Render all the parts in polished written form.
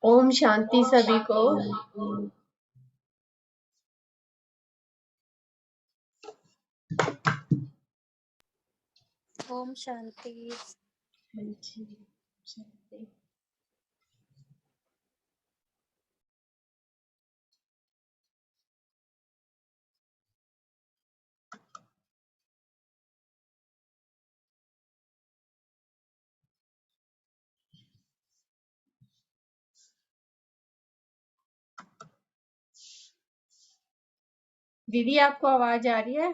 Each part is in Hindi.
ओम शांति सभी को। ओम शांति। हाँ जी, शांति। दीदी आपको आवाज आ रही है?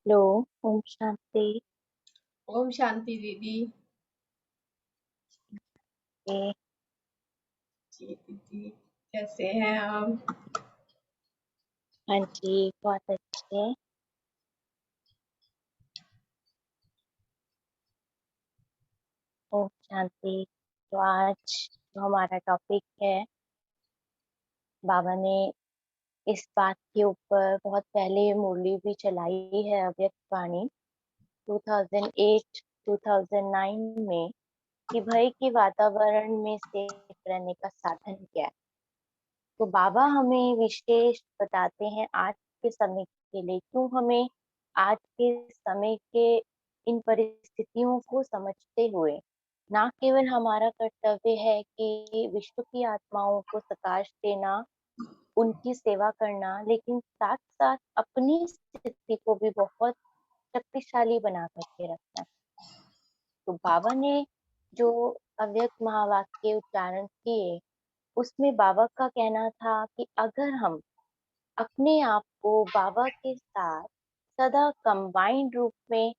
हेलो। ओम शांति। ओम शांति दीदी। ए, जी दीदी, कैसे हैं आप? हाँ जी, बहुत अच्छे। ओम शांति। तो आज जो हमारा टॉपिक है, बाबा ने इस बात के ऊपर बहुत पहले मुरली भी चलाई है, अव्यक्त वाणी 2008-2009 में, कि भय के वातावरण में सेफ रहने का साधन क्या है। तो बाबा हमें विशेष बताते हैं आज के समय के लिए, क्यों हमें आज के समय के इन परिस्थितियों को समझते हुए ना केवल हमारा कर्तव्य है कि विश्व की आत्माओं को प्रकाश देना, उनकी सेवा करना, लेकिन साथ साथ अपनी स्थिति को भी बहुत शक्तिशाली बना करके रखना। तो बाबा ने जो अव्यक्त महावाक्य उच्चारण किए, उसमें बाबा का कहना था कि अगर हम अपने आप को बाबा के साथ सदा कंबाइंड रूप में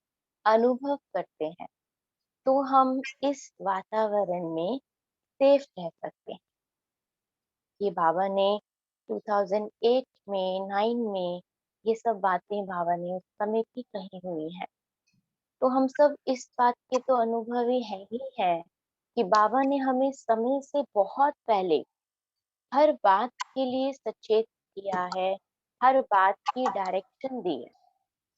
अनुभव करते हैं, तो हम इस वातावरण में सेफ रह सकते हैं। ये बाबा ने 2008 में 9 में ये सब बातें बाबा ने उस समय की कही हुई है। तो हम सब इस बात के तो अनुभवी है ही है कि बाबा ने हमें समय से बहुत पहले हर बात के लिए सचेत किया है, हर बात की डायरेक्शन दी है।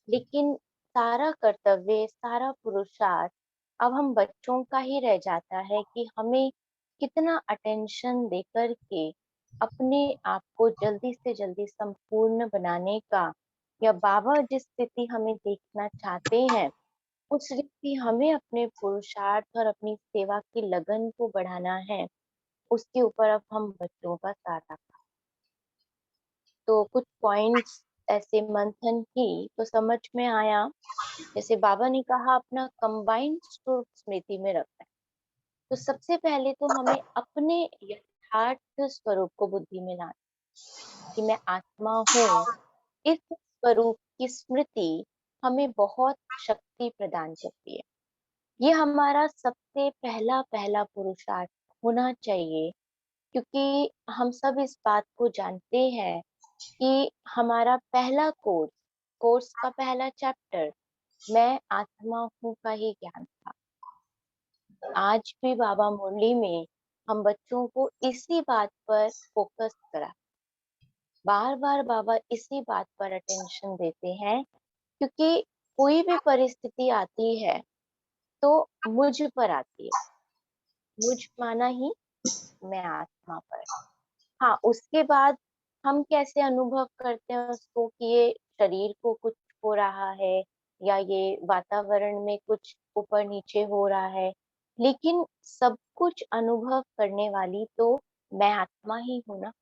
लेकिन सारा कर्तव्य, सारा पुरुषार्थ अब हम बच्चों का ही रह जाता है कि हमें कितना अटेंशन देकर के अपने आप को जल्दी से जल्दी संपूर्ण बनाने का, या बाबा जिस स्थिति हमें देखना चाहते हैं उस रीति हमें अपने पुरुषार्थ और अपनी सेवा की लगन को बढ़ाना है। उसके ऊपर अब हम बच्चों का सारा, तो कुछ पॉइंट्स ऐसे मंथन की तो समझ में आया। जैसे बाबा ने कहा अपना कंबाइंड स्वरूप स्मृति में रखना है, तो सबसे पहले तो हमें अपने यथार्थ स्वरूप को बुद्धि में लाना कि मैं आत्मा हूँ। इस स्वरूप की स्मृति हमें बहुत शक्ति प्रदान करती है। ये हमारा सबसे पहला पहला पुरुषार्थ होना चाहिए, क्योंकि हम सब इस बात को जानते हैं कि हमारा पहला कोर्स का पहला चैप्टर मैं आत्मा हूँ का ही ज्ञान था। आज भी बाबा मुरली में हम बच्चों को इसी बात पर फोकस करा, बार बार बाबा इसी बात पर अटेंशन देते हैं, क्योंकि कोई भी परिस्थिति आती है तो मुझ पर आती है, मुझ माना ही मैं आत्मा पर। हाँ, उसके बाद हम कैसे अनुभव करते हैं उसको कि ये शरीर को कुछ हो रहा है या ये वातावरण में कुछ ऊपर नीचे हो रहा है, लेकिन सब कुछ अनुभव करने वाली तो मैं आत्मा ही हूं ना।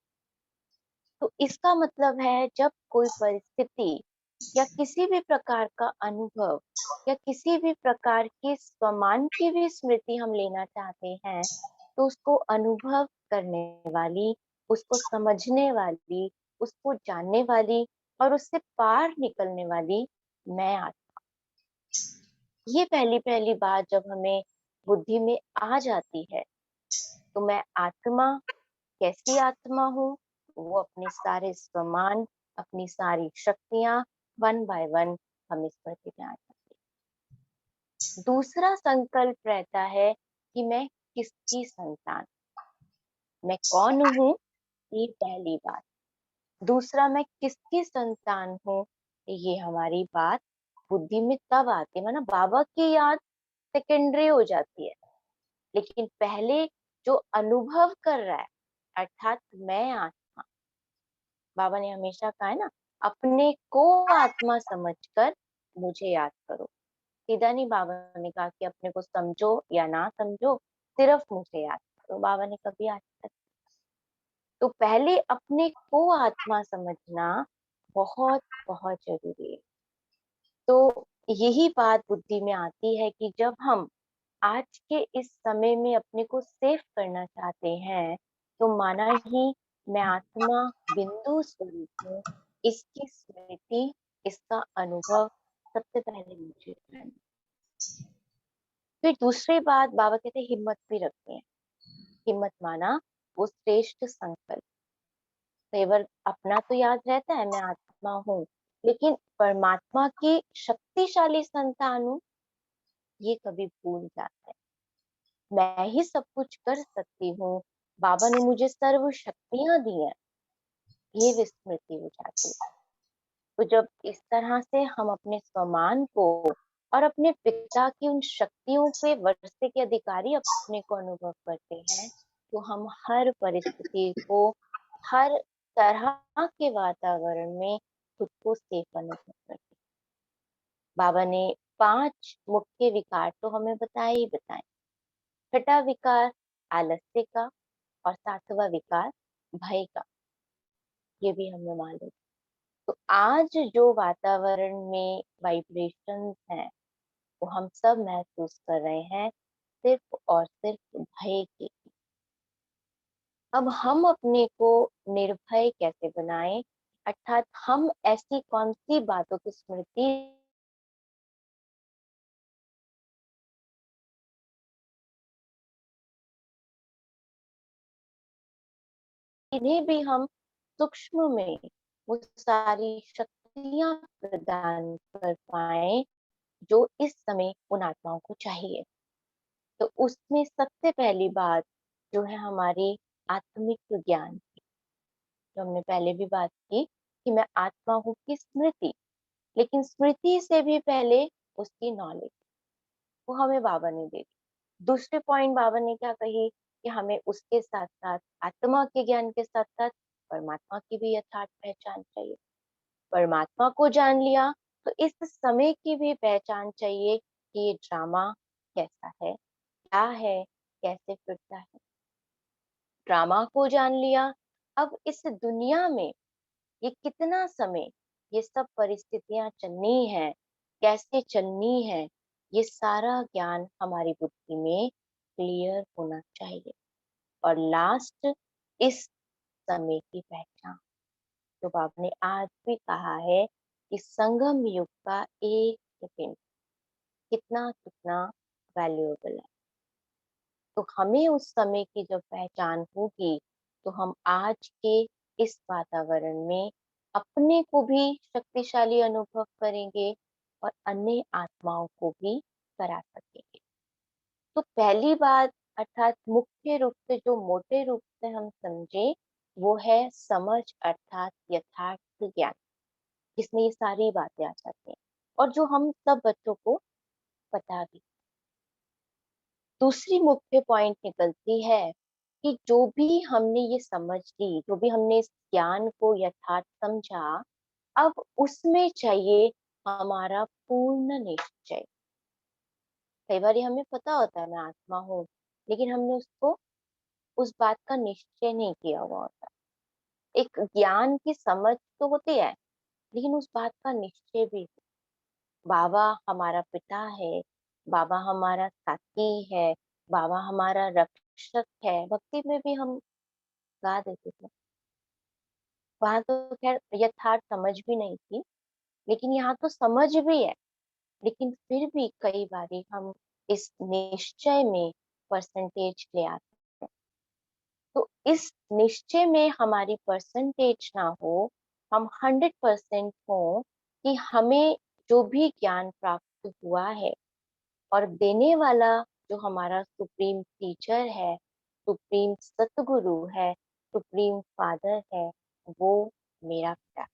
तो इसका मतलब है जब कोई परिस्थिति या किसी भी प्रकार का अनुभव या किसी भी प्रकार की स्वमान की भी स्मृति हम लेना चाहते हैं, तो उसको अनुभव करने वाली, उसको समझने वाली, उसको जानने वाली और उससे पार निकलने वाली मैं आत्मा। ये पहली पहली बात जब हमें बुद्धि में आ जाती है, तो मैं आत्मा कैसी आत्मा हूँ, वो अपने सारे स्वमान, अपनी सारी शक्तियां वन बाय वन हमें स्मृति में आ जाती है। दूसरा संकल्प रहता है कि मैं किसकी संतान, मैं कौन हूँ, ये पहली बात। दूसरा, मैं किसकी संतान हूँ, ये हमारी बात बुद्धि में तब आती है, मतलब बाबा की याद सेकेंडरी हो जाती है। लेकिन पहले जो अनुभव कर रहा है, अर्थात मैं आत्मा, बाबा ने हमेशा कहा है ना, अपने को आत्मा समझकर मुझे याद करो। सीधा नहीं बाबा ने कहा कि अपने को समझो या ना समझो, सिर्फ मुझे याद करो, बाबा ने कभी आज तक। तो पहले अपने को आत्मा समझना बहुत बहुत जरूरी है। तो यही बात बुद्धि में आती है कि जब हम आज के इस समय में अपने को सेफ करना चाहते हैं, तो माना ही मैं आत्मा बिंदु स्वरूप हूँ, इसकी स्मृति, इसका अनुभव सबसे पहले मुझे करना। फिर दूसरी बात बाबा कहते हैं हिम्मत भी रखते हैं। हिम्मत माना वो श्रेष्ठ संकल्प। कई बार अपना तो याद रहता है मैं आत्मा हूँ, लेकिन परमात्मा की शक्तिशाली संतान हूँ, ये कभी भूल जाते हैं। मैं ही सब कुछ कर सकती हूँ, बाबा ने मुझे सर्व शक्तियां दी हैं, ये विस्मृति हो जाती है। तो जब इस तरह से हम अपने स्वमान को और अपने पिता की उन शक्तियों पे वर्षे के अधिकारी अपने को अनुभव करते हैं, तो हम हर परिस्थिति को, हर तरह के वातावरण में खुद को सेफ अनुभव करते हैं। बाबा ने 5 मुख्य विकार तो हमें बताए ही बताए। छठा विकार आलस्य का और 7वां विकार भय का, ये भी हमें मालूम। तो आज जो वातावरण में वाइब्रेशंस हैं, वो हम सब महसूस कर रहे हैं सिर्फ और सिर्फ भय के। अब हम अपने को निर्भय कैसे बनाएं, अर्थात हम ऐसी कौन सी बातों की स्मृति इन्हें भी हम सूक्ष्म में वो सारी शक्तियां प्रदान कर पाए जो इस समय उन आत्माओं को चाहिए। तो उसमें सबसे पहली बात जो है हमारी आत्मिक ज्ञान की, जो हमने पहले भी बात की कि मैं आत्मा हूँ की स्मृति, लेकिन स्मृति से भी पहले उसकी नॉलेज, वो हमें बाबा ने दे दी। दूसरे पॉइंट बाबा ने क्या कही कि हमें उसके साथ साथ आत्मा के ज्ञान के साथ साथ परमात्मा की भी यथार्थ पहचान चाहिए। परमात्मा को जान लिया तो इस समय की भी पहचान चाहिए कि ये ड्रामा कैसा है, क्या है, कैसे फिरता है। ड्रामा को जान लिया, अब इस दुनिया में ये कितना समय, ये सब परिस्थितियां चलनी है, कैसे चलनी है, ये सारा ज्ञान हमारी बुद्धि में क्लियर होना चाहिए। और लास्ट, इस समय की पहचान, जो आपने आज भी कहा है कि संगम युग का एक सेकंड कितना कितना वैल्यूएबल है। तो हमें उस समय की जब पहचान होगी, तो हम आज के इस वातावरण में अपने को भी शक्तिशाली अनुभव करेंगे और अन्य आत्माओं को भी करा सकेंगे। तो पहली बात, अर्थात मुख्य रूप से जो मोटे रूप से हम समझे, वो है समझ अर्थात यथार्थ ज्ञान, जिसमें ये सारी बातें आ जाती हैं और जो हम सब बच्चों को पता भी। दूसरी मुख्य पॉइंट निकलती है कि जो भी हमने ये समझ ली, जो भी हमने इस ज्ञान को यथार्थ समझा, अब उसमें चाहिए हमारा पूर्ण निश्चय। कई बार हमें पता होता है मैं आत्मा हूँ, लेकिन हमने उसको उस बात का निश्चय नहीं किया हुआ होता। एक ज्ञान की समझ तो होती है, लेकिन उस बात का निश्चय भी। बाबा हमारा पिता है, बाबा हमारा साथी है, बाबा हमारा रक्षक है, भक्ति में भी हम गा देते थे। वहां तो खैर यथार्थ समझ भी नहीं थी, लेकिन यहाँ तो समझ भी है। लेकिन फिर भी कई बारी हम इस निश्चय में परसेंटेज ले आते हैं। तो इस निश्चय में हमारी परसेंटेज ना हो, हम 100% हो कि हमें जो भी ज्ञान प्राप्त हुआ है, और देने वाला जो हमारा सुप्रीम टीचर है, सुप्रीम सतगुरु है, सुप्रीम फादर है, वो मेरा पिता,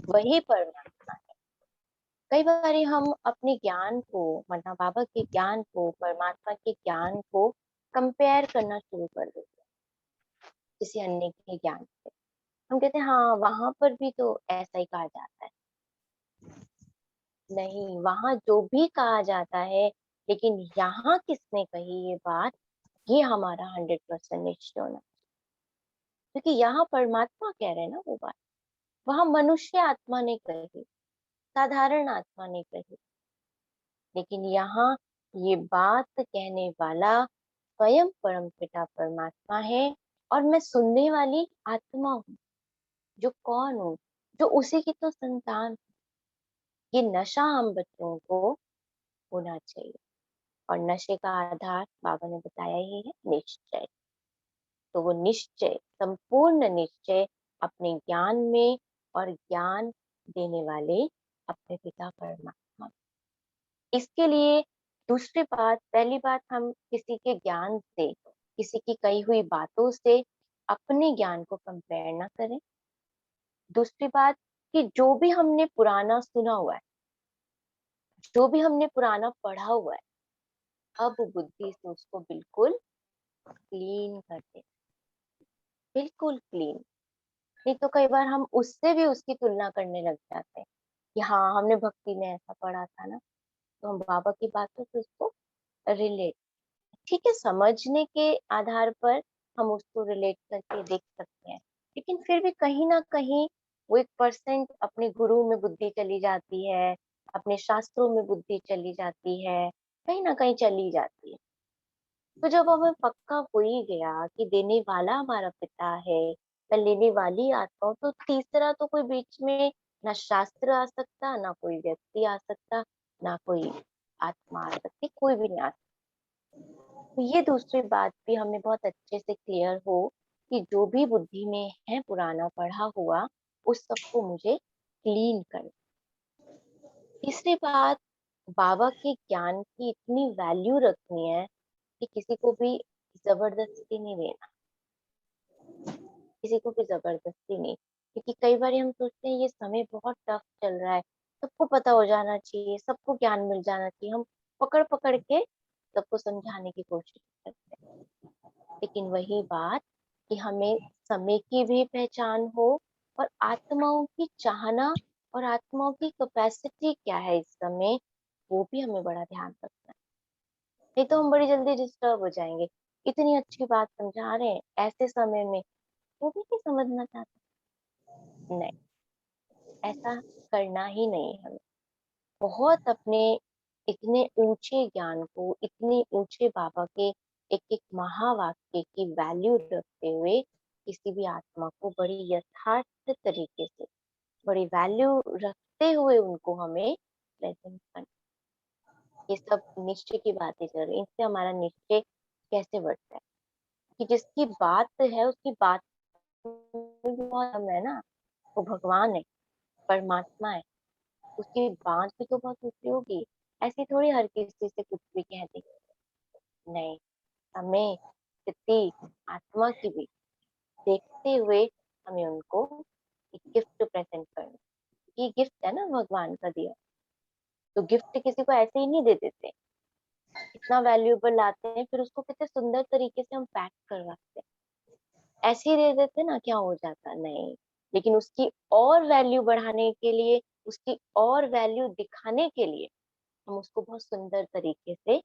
वही परमात्मा है। कई बार हम अपने ज्ञान को, मतलब बाबा के ज्ञान को, परमात्मा के ज्ञान को कंपेयर करना शुरू कर देते हैं किसी अन्य के ज्ञान से। हम कहते हैं हाँ वहां पर भी तो ऐसा ही कहा जाता है। नहीं, वहां जो भी कहा जाता है, लेकिन यहाँ किसने कही ये बात, ये हमारा 100% निश्चय होना। क्योंकि यहाँ परमात्मा कह रहे हैं ना वो बात, वहां मनुष्य आत्मा ने कही, साधारण आत्मा ने कही। लेकिन यहाँ ये बात कहने वाला स्वयं परम पिता परमात्मा है, और मैं सुनने वाली आत्मा हूँ, जो कौन हूँ, जो उसी की तो संतान हूँ। ये नशा हम बच्चों को होना चाहिए, और नशे का आधार बाबा ने बताया ही है, निश्चय। तो वो निश्चय, संपूर्ण निश्चय अपने ज्ञान में, और ज्ञान देने वाले अपने पिता परमात्मा। इसके लिए दूसरी बात, पहली बात, हम किसी के ज्ञान से, किसी की कही हुई बातों से अपने ज्ञान को कंपेयर ना करें। दूसरी बात कि जो भी हमने पुराना सुना हुआ है, जो भी हमने पुराना पढ़ा हुआ है, अब बुद्धि से उसको बिल्कुल क्लीन कर दे, बिल्कुल क्लीन। नहीं तो कई बार हम उससे भी उसकी तुलना करने लग जाते हैं कि हाँ हमने भक्ति में ऐसा पढ़ा था ना, तो हम बाबा की बातों से उसको रिलेट, ठीक है, समझने के आधार पर हम उसको रिलेट करके देख सकते हैं। लेकिन फिर भी कहीं ना कहीं वो 1% अपने गुरु में बुद्धि चली जाती है, अपने शास्त्रों में बुद्धि चली जाती है, कहीं ना कहीं चली जाती है। तो जब हमें पक्का हो ही गया कि देने वाला हमारा पिता है, मैं लेने वाली आत्मा हूँ, तो तीसरा तो कोई बीच में ना शास्त्र आ सकता, ना कोई व्यक्ति आ सकता, ना कोई आत्मा आ सकती, कोई भी नहीं आ सकता। तो ये दूसरी बात भी हमें बहुत अच्छे से क्लियर हो कि जो भी बुद्धि में है पुराना पढ़ा हुआ, उस सबको मुझे क्लीन कर। तीसरी बात, बाबा के ज्ञान की इतनी वैल्यू रखनी है कि किसी को भी जबरदस्ती नहीं देना, किसी को भी जबरदस्ती नहीं। क्योंकि कई बार हम सोचते हैं ये समय बहुत टफ चल रहा है, सबको पता हो जाना चाहिए, सबको ज्ञान मिल जाना चाहिए, हम पकड़ पकड़ के सबको समझाने की कोशिश करते हैं। लेकिन वही बात कि हमें समय की भी पहचान हो, और आत्माओं की चाहना और आत्माओं की कैपेसिटी क्या है इस समय, वो भी हमें बड़ा ध्यान रखना है। नहीं तो हम बड़ी जल्दी डिस्टर्ब हो जाएंगे। इतनी अच्छी बात समझा रहे हैं ऐसे समय में, वो भी नहीं समझना चाहते। नहीं, ऐसा करना ही नहीं है हमें। बहुत अपने इतने ऊंचे ज्ञान को, इतने ऊंचे बाबा के एक एक महावाक्य की वैल्यू रखते हुए किसी भी आत्मा को बड़ी यथार्थ तरीके से, बड़ी वैल्यू रखते हुए उनको हमें प्रेजेंट करना। ये सब निश्चय की बातें कर रही हैं। इनसे हमारा निश्चय कैसे बढ़ता है कि जिसकी बात है उसकी बात में भी बहुत दम है ना, वो भगवान है, परमात्मा है, उसकी बात भी तो बहुत ऊंची होगी। ऐसी थोड़ी हर किसी से कुछ भी कह देंगे। नहीं, हमें स्थिति आत्मा की भी देखते हुए हमें उनको एक गिफ्ट प्रेजेंट करना। ये गिफ्ट है ना भगवान का दिया, तो गिफ्ट किसी को ऐसे ही नहीं दे देते, इतना वैल्यूएबल लाते हैं, फिर उसको कितने सुंदर तरीके से हम पैक करवाते हैं। ऐसे ही दे देते ना, क्या हो जाता, नहीं। लेकिन उसकी और वैल्यू बढ़ाने के लिए, उसकी और वैल्यू दिखाने के लिए हम उसको बहुत सुंदर तरीके से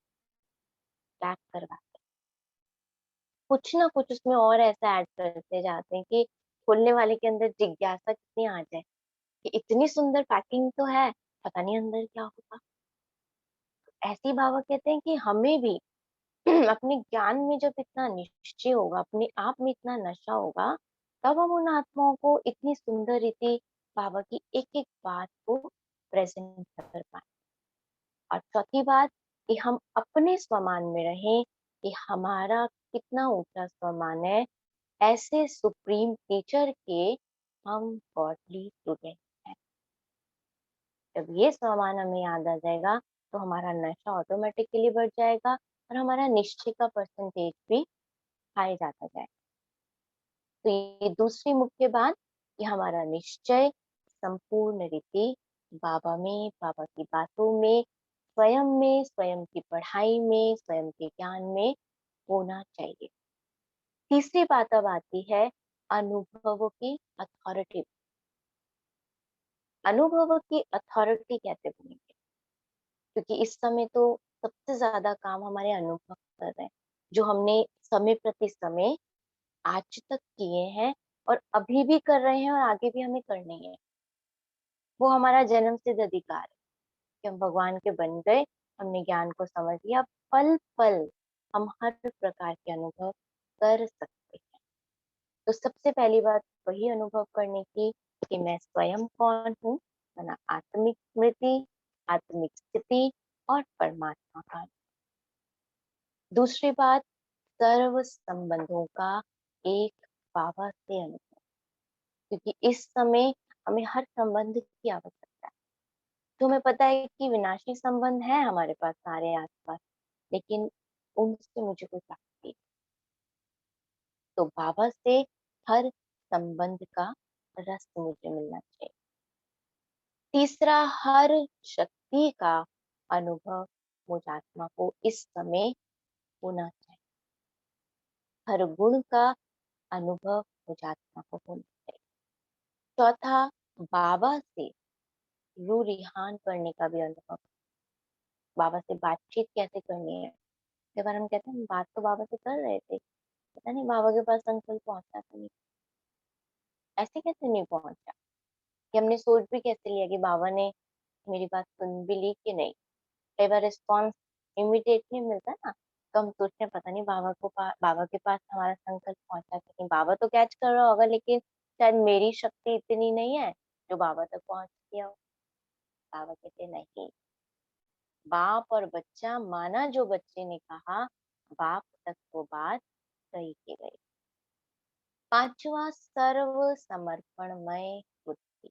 पैक करवाते हैं। कुछ ना कुछ उसमें और ऐसा ऐड करते जाते हैं कि खोलने वाले के अंदर जिज्ञासा कितनी आ जाए कि इतनी सुंदर पैकिंग तो है, पता नहीं अंदर क्या होगा। ऐसे ही बाबा कहते हैं कि हमें भी अपने ज्ञान में जब इतना निश्चय होगा, अपने आप में इतना नशा होगा, तब हम उन आत्माओं को इतनी सुंदर रीति बाबा की एक एक बात को प्रेजेंट कर पाए। और चौथी बात कि हम अपने स्वमान में रहें कि हमारा कितना ऊंचा स्वमान है, ऐसे सुप्रीम टीचर के हम गॉडली स्टूडेंट हैं। जब ये स्वमान हमें याद आ जाएगा तो हमारा नशा ऑटोमेटिकली बढ़ जाएगा और हमारा निश्चय का परसेंटेज भी हाई जाता जाएगा। तो ये दूसरी मुख्य बात कि हमारा निश्चय संपूर्ण रीति बाबा में, बाबा की बातों में, स्वयं की पढ़ाई में, स्वयं के ज्ञान में होना चाहिए। तीसरी बात अब आती है अनुभवों की अथॉरिटी। अनुभवों की अथॉरिटी कैसे बनेगी? क्योंकि इस समय तो सबसे ज्यादा काम हमारे अनुभव कर रहे हैं, जो हमने समय प्रति समय आज तक किए हैं और अभी भी कर रहे हैं और आगे भी हमें करने हैं। वो हमारा जन्म सिद्ध अधिकार है कि हम भगवान के बन गए, हमने ज्ञान को समझ लिया, पल पल हम हर प्रकार के अनुभव कर सकते हैं। तो सबसे पहली बात वही अनुभव करने की कि मैं स्वयं कौन हूँ, माना आत्मिक स्मृति, आत्मिक स्थिति और परमात्मा का। दूसरी बात सर्व संबंधों का एक बाबा से अनुभव, क्योंकि इस समय हमें हर संबंध की आवश्यकता है। तो हमें पता है कि विनाशी संबंध है हमारे पास सारे आसपास, लेकिन उनसे मुझे कोई प्राप्ति नहीं। तो बाबा से हर संबंध का रस मुझे मिलना चाहिए। तीसरा, हर शक्ति का अनुभव मुझ आत्मा को इस समय होना चाहिए। हर गुण का अनुभव मुझ आत्मा को होना चाहिए। चौथा, बाबा से रूह रिहान करने का भी अनुभव। बाबा से बातचीत कैसे करनी है? कई बार हम कहते हैं बात तो बाबा से कर रहे थे, पता नहीं बाबा के पास संकल्प पहुंचा तो नहीं। ऐसे कैसे नहीं पहुंचा? कि हमने सोच भी कैसे लिया कि बाबा ने मेरी बात सुन भी ली कि नहीं? कई बार रिस्पॉन्स इमीडिएटली मिलता है ना, तो हम सोचते हैं पता नहीं बाबा के पास हमारा संकल्प पहुंचा कि नहीं। बाबा तो कैच कर रहा होगा, लेकिन शायद मेरी शक्ति इतनी नहीं है जो बाबा तक पहुंच गया हो। बाबा कहते नहीं, बाप और बच्चा माना जो बच्चे ने कहा, बाप तक वो बात सही की गई। पांचवा, सर्व समर्पणमय बुद्धि।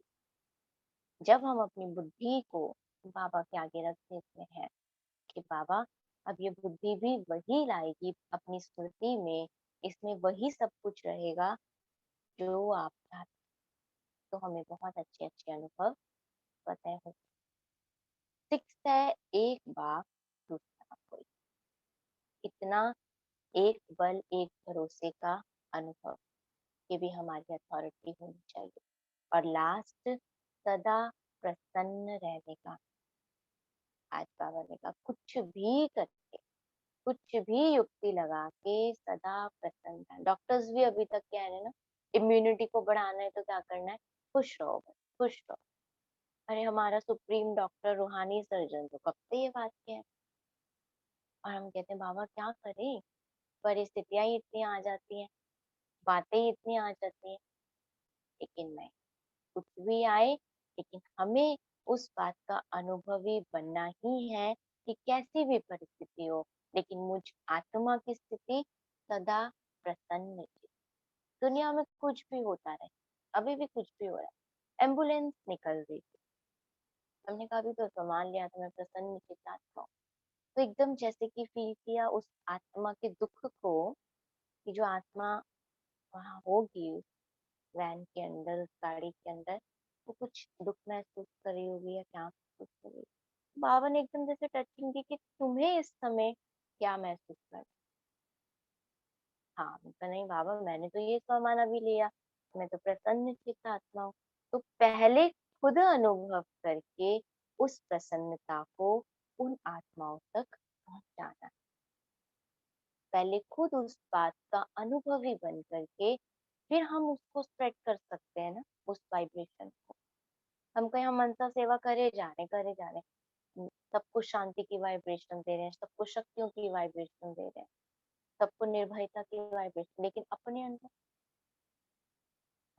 जब हम अपनी बुद्धि को बाबा के आगे रख देते हैं कि बाबा अब ये बुद्धि भी वही लाएगी अपनी स्मृति में, इसमें वही सब कुछ रहेगा जो आप चाहते, तो हमें बहुत अच्छे अच्छे अनुभव पता है। सिक्स है एक बाप दूसरा कोई। इतना एक बल एक भरोसे का अनुभव, ये भी हमारी अथॉरिटी होनी चाहिए। और लास्ट, सदा प्रसन्न रहने का। आज बाबा ने कहा कुछ भी करके, कुछ भी युक्ति लगा के सदा प्रसन्न रहना। डॉक्टर्स भी अभी तक कह रहे हैं ना, इम्यूनिटी को बढ़ाना है तो क्या करना है? खुश रहो बस, खुश रहो। अरे हमारा सुप्रीम डॉक्टर रूहानी सर्जन तो कब से ये बात कह, और हम कहते हैं बाबा क्या करें, परिस्थितियां ही इतनी आ जाती हैं, बातें ही इतनी आ जाती हैं। लेकिन नहीं, कुछ भी आए, लेकिन हमें उस बात का अनुभवी बनना ही है कि कैसी भी परिस्थिति हो, लेकिन मुझ आत्मा की स्थिति सदा प्रसन्न थी। दुनिया में कुछ भी होता रहे, अभी भी कुछ भी हो रहा है, एम्बुलेंस निकल रही थी, हमने कहा अभी तो संभाल लिया, तो मैं प्रसन्न चित्त आत्मा हूँ। तो एकदम जैसे कि फील किया उस आत्मा के दुख को, कि जो आत्मा वहां होगी वैन के अंदर, उस गाड़ी के अंदर, वो कुछ दुख महसूस कर रही होगी या क्या महसूस कर रही होगी। बाबा ने एकदम जैसे टचिंग की कि तुम्हें इस समय क्या महसूस कर रहा है? हाँ, मैं कहा, नहीं बाबा मैंने तो ये सामान अभी लिया, मैं तो प्रसन्न चित्त आत्मा हूँ। तो पहले खुद अनुभव करके उस प्रसन्नता को उन आत्माओं तक पहुंचाना है। पहले खुद उस बात का अनुभवी बन करके फिर हम उसको स्प्रेड कर सकते हैं ना, उस वाइब्रेशन को। हम कहीं हम मनसा सेवा करे जा रहे हैं, सबको शांति की वाइब्रेशन दे रहे हैं, सबको शक्तियों की वाइब्रेशन दे रहे हैं, सबको निर्भयता की वाइब्रेशन, लेकिन अपने अंदर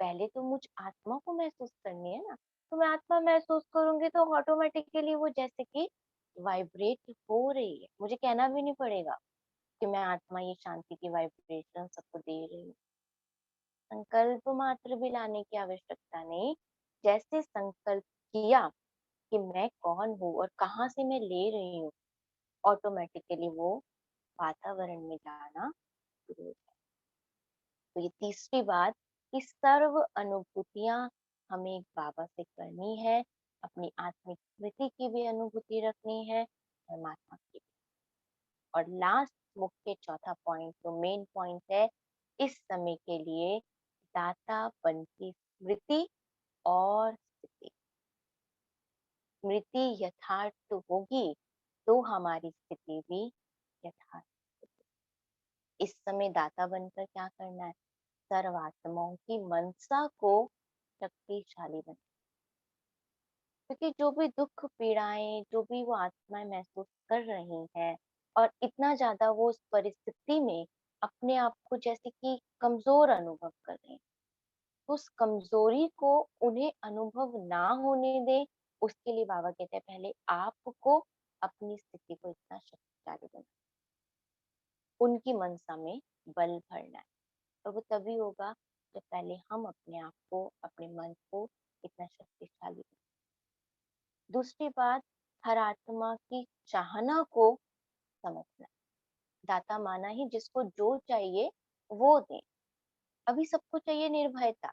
पहले तो मुझ आत्मा को महसूस करनी है ना। तो मैं आत्मा महसूस करूंगी तो ऑटोमेटिकली वो जैसे कि वाइब्रेट हो रही है, मुझे कहना भी नहीं पड़ेगा कि मैं आत्मा ये शांति की वाइब्रेशन सबको दे रही हूँ। संकल्प मात्र भी लाने की आवश्यकता नहीं, जैसे संकल्प किया कि मैं कौन हूँ और कहाँ से मैं ले रही हूँ, ऑटोमेटिकली वो वातावरण में जाना शुरू हो जाए। तो ये तीसरी बात कि सर्व अनुभूतियां हमें बाबा से करनी है, अपनी आत्मिक स्मृति की भी अनुभूति रखनी है, परमात्मा की भी। और लास्ट मुख्य चौथा पॉइंट जो मेन पॉइंट है इस समय के लिए, दातापन की स्मृति और स्थिति। स्मृति यथार्थ होगी तो हमारी स्थिति भी यथार्थ होगी। इस समय दाता बनकर क्या करना है? सर्वात्माओं की मनसा को शक्तिशाली बना, क्योंकि जो भी दुख पीड़ाएं जो भी वो आत्माएं महसूस कर रही हैं और इतना ज्यादा वो उस परिस्थिति में अपने आप को जैसे कि कमजोर अनुभव कर रही हैं, तो उस कमजोरी को उन्हें अनुभव ना होने दें, उसके लिए बाबा कहते हैं पहले आपको अपनी स्थिति को इतना शक्तिशाली बना, उनकी मनसा में बल भरना है। और वो तभी होगा जब पहले हम अपने आप को, अपने मन को इतना शक्तिशाली बनाएं। दूसरी बात, हर आत्मा की चाहना को समझना। दाता माना ही जिसको जो चाहिए वो दे। अभी सबको चाहिए निर्भयता,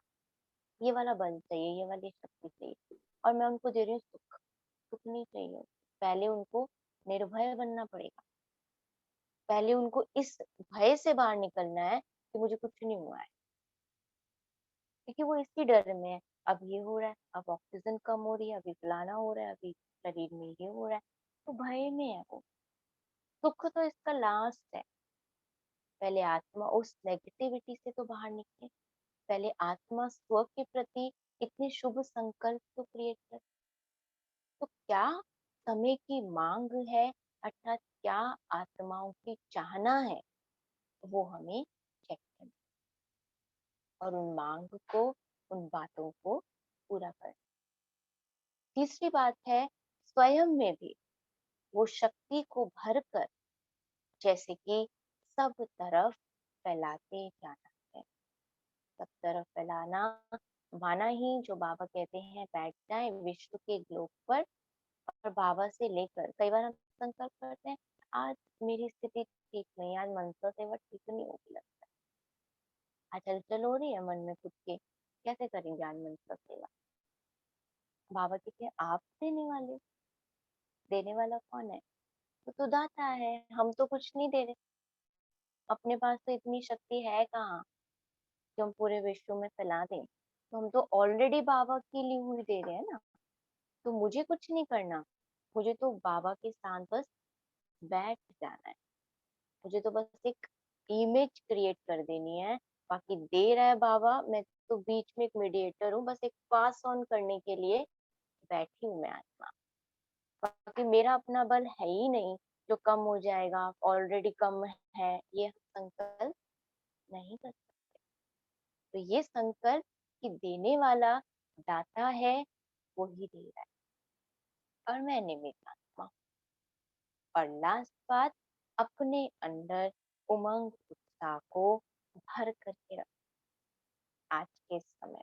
ये वाला बल चाहिए, ये वाली शक्ति चाहिए, और मैं उनको दे रही हूँ सुख। सुख नहीं चाहिए, पहले उनको निर्भय बनना पड़ेगा। पहले उनको इस भय से बाहर निकलना है कि मुझे कुछ नहीं हुआ है, क्योंकि वो इसी डर में है। अब ये हो रहा है, अब ऑक्सीजन कम हो रही है, अभी फलाना हो रहा है, अभी शरीर में ये हो रहा है, तो भय में है वो। सुख तो इसका लास्ट है। पहले आत्मा उस नेगेटिविटी से तो बाहर निकले, पहले आत्मा स्व के प्रति इतने शुभ संकल्प तो क्रिएट करे। तो क्या समय की मांग है, अर्थात क्या आत्माओं की चाहना है, वो हमें चेक करना और उन मांग को, उन बातों को पूरा करना। तीसरी बात है, स्वयं में भी वो शक्ति को भरकर जैसे कि सब तरफ फैलाते जाना है। सब तरफ फैलाना माना ही जो बाबा कहते हैं बैठ जाए विश्व के ग्लोब पर, और बाबा से लेकर कई बार हम संकल्प करते हैं आज मेरी स्थिति ठीक नहीं, आज मनसा सेवा ठीक नहीं होगी, लगता है आज हलचल हो रही है मन में खुद के, कैसे करेंगे आज मनसा सेवा। बाबा कहते हैं आप देने वाले हो, देने वाला कौन है? तो दाता है, हम तो कुछ नहीं दे रहे, अपने पास तो इतनी शक्ति है कहाँ जो हम पूरे विश्व में फैला दें। तो हम तो ऑलरेडी बाबा की ली हुई दे रहे हैं ना, तो मुझे कुछ नहीं करना, मुझे तो बाबा के साथ बस बैठ जाना है, मुझे तो बस एक इमेज क्रिएट कर देनी है। बाकी दे रहा है बाबा, मैं तो बीच में एक मीडिएटर हूँ, बस एक पास ऑन करने के लिए बैठी हूँ मैं आत्मा। बाकी मेरा अपना बल है ही नहीं जो कम हो जाएगा, ऑलरेडी कम है, ये संकल्प नहीं कर। तो ये संकल्प कि देने वाला दाता है, वो ही दे रहा है और मैं निमित्त आत्मा हूँ। और लास्ट बात, अपने अंदर उमंग उत्साह को भर करके रख आज के समय,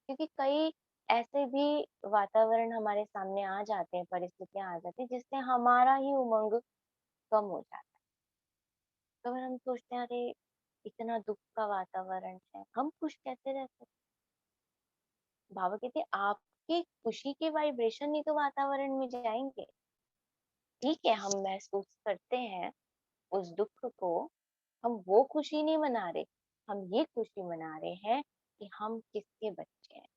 क्योंकि कई ऐसे भी वातावरण हमारे सामने आ जाते हैं, परिस्थितियां आ जाती है जिससे हमारा ही उमंग कम हो जाता है। तो अगर हम सोचते हैं अरे इतना दुख का वातावरण है, हम खुश कैसे रह सकते? बाबा कहते हैं आपके खुशी के वाइब्रेशन ही तो वातावरण में जाएंगे। ठीक है, हम महसूस करते हैं उस दुख को, हम वो खुशी नहीं मना रहे, हम ये खुशी मना रहे हैं कि हम किसके बच्चे हैं।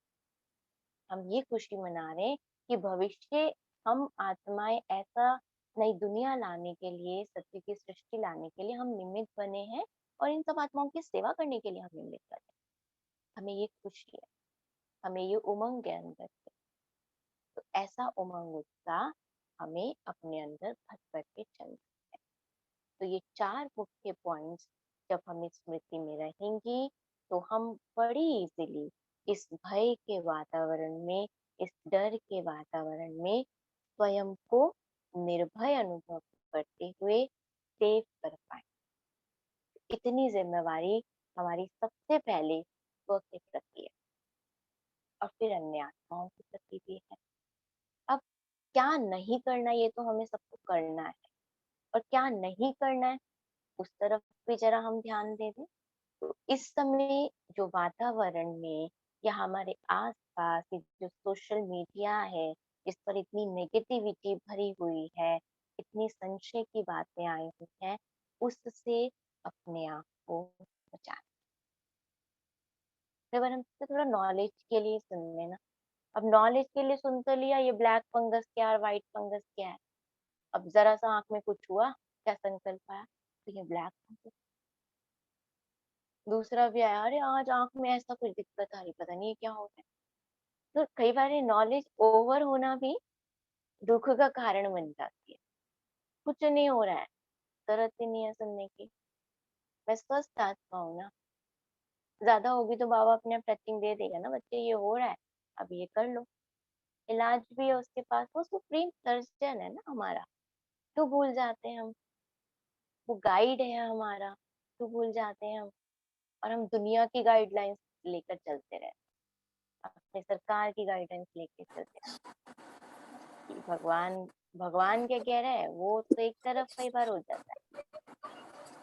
हम ये खुशी मना रहे हैं कि भविष्य हम आत्माएं ऐसा नई दुनिया लाने के लिए, सत्य की सृष्टि लाने के लिए हम निमित्त बने हैं, और इन सब आत्माओं की सेवा करने के लिए हम निमित्त बने हैं। हमें ये खुशी है, हमें ये उमंग है अंदर से। तो ऐसा उमंग उत्साह हमें अपने अंदर भर भर के चलना है। तो ये 4 मुख्य पॉइंट्स जब हमें स्मृति में रहेंगी, तो हम बड़ी इजीली इस भय के वातावरण में, इस डर के वातावरण में स्वयं को निर्भय अनुभव करते हुए सेव कर पाए। इतनी जिम्मेवारी हमारी सबसे पहले स्व के प्रति है, और फिर अन्य आत्माओं के प्रति भी है। अब क्या नहीं करना, ये तो हमें सबको करना है, और क्या नहीं करना है उस तरफ भी जरा हम ध्यान दे दें। तो इस समय जो वातावरण में या हमारे आसपास ये जो सोशल मीडिया है, इस पर इतनी नेगेटिविटी भरी हुई है, इतनी संशय की बातें आई हुई हैं, उससे अपने आप को बचाना। तो अगर हम इससे थोड़ा नॉलेज के लिए सुन लेना, अब नॉलेज के लिए सुन तो लिया, ये ब्लैक फंगस क्या है, व्हाइट फंगस क्या है। अब जरा सा आंख में कुछ हुआ, क्या संकल्प आया, तो ये ब्लैक फंगस। दूसरा भी आया, अरे आज आंख में ऐसा कुछ दिक्कत आ रही, पता नहीं क्या हो गया। तो कई बार नॉलेज ओवर होना भी दुख का कारण बन जाती है। कुछ नहीं हो रहा है, जरूरत ही नहीं है सुनने की, मैं स्वस्थ आत्मा हूँ ना। ज्यादा होगी तो बाबा अपने आप टचिंग दे देगा ना, बच्चे ये हो रहा है, अब ये कर लो। इलाज भी है उसके पास, वो सुप्रीम सर्जन है ना हमारा, तो भूल जाते हैं हम। वो गाइड है हमारा, तो भूल जाते हैं हम, और हम दुनिया की गाइडलाइंस लेकर चलते रहते हैं, अपने सरकार की गाइडलाइंस लेके चलते हैं कि भगवान भगवान क्या कह रहा है, वो तो एक तरफ कई बार हो जाता है,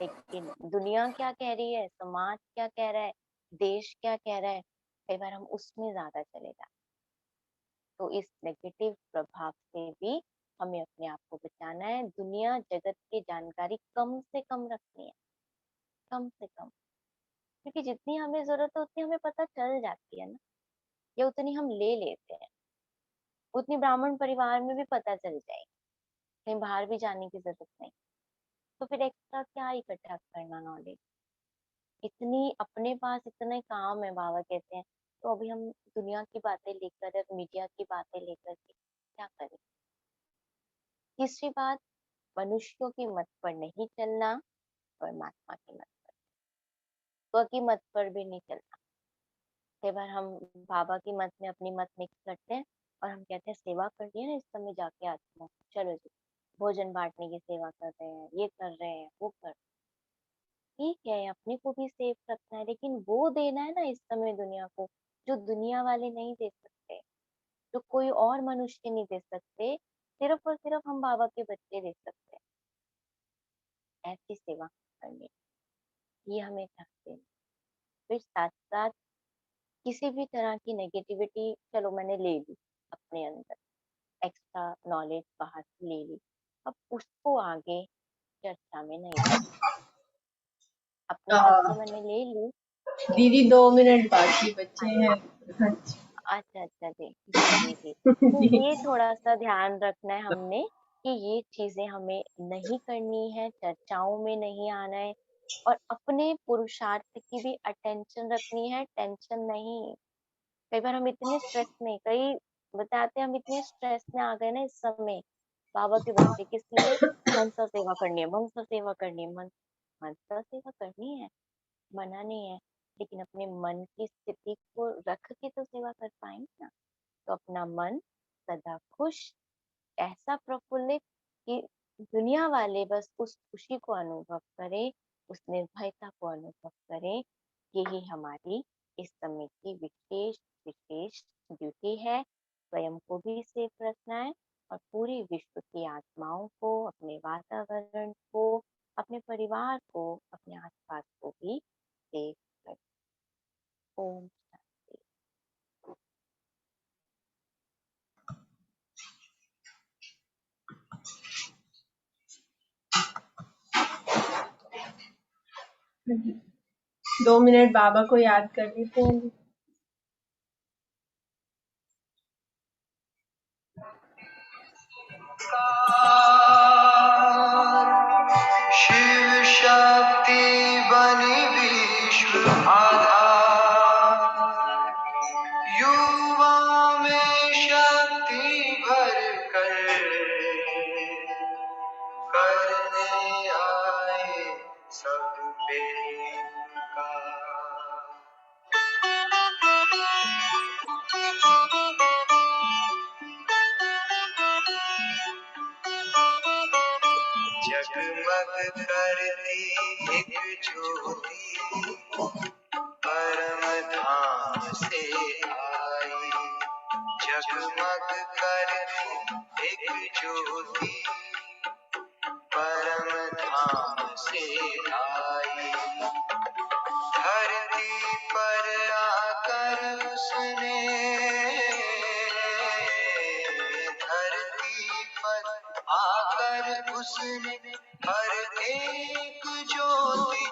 लेकिन दुनिया क्या कह रही है, समाज क्या कह रहा है, देश क्या कह रहा है, कई बार हम उसमें ज्यादा चले जाते हैं। तो इस नेगेटिव प्रभाव से भी हमें अपने आप को बचाना है। दुनिया जगत की जानकारी कम से कम रखनी है, कम से कम, क्योंकि जितनी हमें जरूरत है उतनी हमें पता चल जाती है ना, या उतनी हम ले लेते हैं, उतनी ब्राह्मण परिवार में भी पता चल जाएगी, कहीं बाहर भी जाने की जरूरत नहीं। तो फिर एक्स्ट्रा क्या इकट्ठा करना नॉलेज, इतनी अपने पास इतने काम है, बाबा कहते हैं। तो अभी हम दुनिया की बातें लेकर या मीडिया की बातें लेकर के क्या करें। तीसरी बात, मनुष्यों की मत पर नहीं चलना, परमात्मा की मत पर, स्व की मत पर भी नहीं चलना। कई बार हम बाबा की मत में अपनी मत मिक्स करते हैं, और हम कहते हैं सेवा कर रही है ना इस समय जाके आत्मा, चलो जी भोजन बांटने की सेवा कर रहे हैं, ये कर रहे हैं, वो कर। ठीक है, अपने को भी सेफ रखना है, लेकिन वो देना है ना इस समय दुनिया को, जो दुनिया वाले नहीं दे सकते, जो कोई और मनुष्य नहीं दे सकते, सिर्फ और सिर्फ हम बाबा के बच्चे दे सकते हैं। ऐसी सेवा करनी, ये हमें चाहते हैं। फिर साथ साथ किसी भी तरह की नेगेटिविटी, चलो मैंने ले ली अपने अंदर, एक्स्ट्रा नॉलेज बाहर से ले ली, अब उसको आगे चर्चा में नहीं लाना। अपने तक तो हाँ, मैंने ले ली। दीदी 2 मिनट बाकी बच्चे हाँ हैं। जी, अच्छा। अच्छा अच्छा जी जी जी जी। तो जी। ये थोड़ा सा ध्यान रखना है हमने, कि ये चीजें हमें नहीं करनी है, चर्चाओं में नहीं आना है, और अपने पुरुषार्थ की भी अटेंशन रखनी है, टेंशन नहीं। कई बार हम इतने स्ट्रेस में, कई बताते हैं हम इतने स्ट्रेस में आ गए ना इस समय, बाबा के बच्चे किस लिए, मनसा सेवा करनी है, मनसा सेवा करनी है, मनसा सेवा करनी है, मना नहीं है, लेकिन अपने मन की स्थिति को रख के तो सेवा कर पाएंगे ना। तो अपना मन सदा खुश, ऐसा प्रफुल्लित कि दुनिया वाले बस उस खुशी को अनुभव करें, उस निर्भयता को अनुभव करें। यही हमारी इस समय की विशेष विशेष ड्यूटी है। स्वयं को भी सेफ रखना है, और पूरी विश्व की आत्माओं को, अपने वातावरण को, अपने परिवार को, अपने आसपास को भी सेफ रखें। ओम शांति। 2 मिनट बाबा को याद कर लेते हैं। शिव शक्ति बनी विश्व आधार, युवा में शक्ति भर कर करने आए सब पे उपकार। जगमग करती एक ज्योति परम धाम से आई, जगमग करती एक ज्योति परम धाम से आई। धरती पर आकर उसने, धरती पर आकर उसने हर एक ज्योति